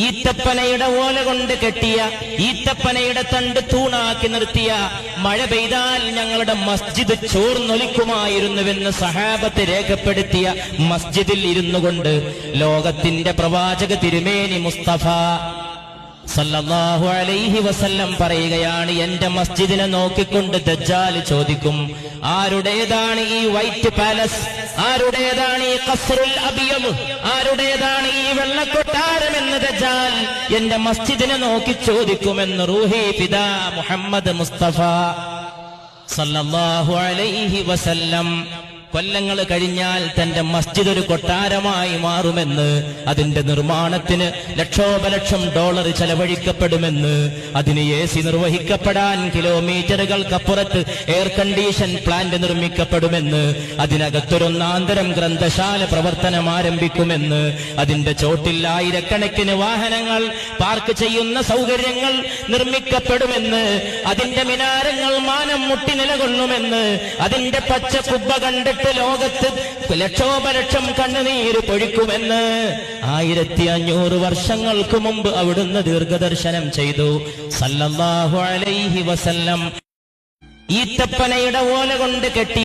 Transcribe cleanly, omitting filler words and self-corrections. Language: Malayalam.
ഈത്തപ്പനയുടെ ഓല കൊണ്ട് കെട്ടിയ, ഈത്തപ്പനയുടെ തണ്ട് തൂണാക്കി നിർത്തിയ, മഴ പെയ്താൽ ഞങ്ങളുടെ മസ്ജിദ് ചോർന്നൊലിക്കുമായിരുന്നുവെന്ന് സഹാബത്ത് രേഖപ്പെടുത്തിയ മസ്ജിദിൽ ഇരുന്നു കൊണ്ട് ലോകത്തിന്റെ പ്രവാചക തിരുമേനി മുസ്തഫ സല്ലല്ലാഹു അലൈഹി വസല്ലം പറയുകയാണ്, എന്റെ മസ്ജിദിനെ നോക്കിക്കൊണ്ട് ദജ്ജാൽ ചോദിക്കും, ആരുടേതാണ് ഈ വൈറ്റ് പാലസ്, ആരുടേതാണ് ഈ ഖസ്റുൽ അബിയദ്, ആരുടേതാണ് ഈ വെള്ളക്കൊട്ടാരമെന്ന് ദജ്ജാൽ എന്റെ മസ്ജിദിനെ നോക്കി ചോദിക്കുമെന്ന് റൂഹി പിതാ മുഹമ്മദ് മുസ്തഫ സല്ലല്ലാഹു അലൈഹി വസല്ലം. കൊല്ലങ്ങൾ കഴിഞ്ഞാൽ തന്റെ മസ്ജിദ് ഒരു കൊട്ടാരമായി മാറുമെന്ന്, അതിന്റെ നിർമ്മാണത്തിന് ലക്ഷോപലക്ഷം ഡോളർ ചെലവഴിക്കപ്പെടുമെന്ന്, അതിന് AC നിർവഹിക്കപ്പെടാൻ കിലോമീറ്ററുകൾക്കപ്പുറത്ത് എയർ കണ്ടീഷൻ പ്ലാന്റ് നിർമ്മിക്കപ്പെടുമെന്ന്, അതിനകത്തൊരൊന്നാന്തരം ഗ്രന്ഥശാല പ്രവർത്തനം ആരംഭിക്കുമെന്ന്, അതിന്റെ ചോട്ടിൽ ആയിരക്കണക്കിന് വാഹനങ്ങൾ പാർക്ക് ചെയ്യുന്ന സൗകര്യങ്ങൾ നിർമ്മിക്കപ്പെടുമെന്ന്, അതിന്റെ മിനാരങ്ങൾ മാനം മുട്ടി നിലകൊള്ളുമെന്ന്, അതിന്റെ പച്ച കുബ്ബ കണ്ടിട്ട് ലോകത്ത് ലക്ഷോപലക്ഷം കണ്ണുനീര് പൊഴിക്കുമെന്ന് 1500 വർഷങ്ങൾക്ക് മുമ്പ് അവിടുന്ന് ദീർഘദർശനം ചെയ്തു സല്ലല്ലാഹു അലൈഹി വസല്ലം. ഈത്തപ്പനയുടെ ഓല കൊണ്ട് കെട്ടി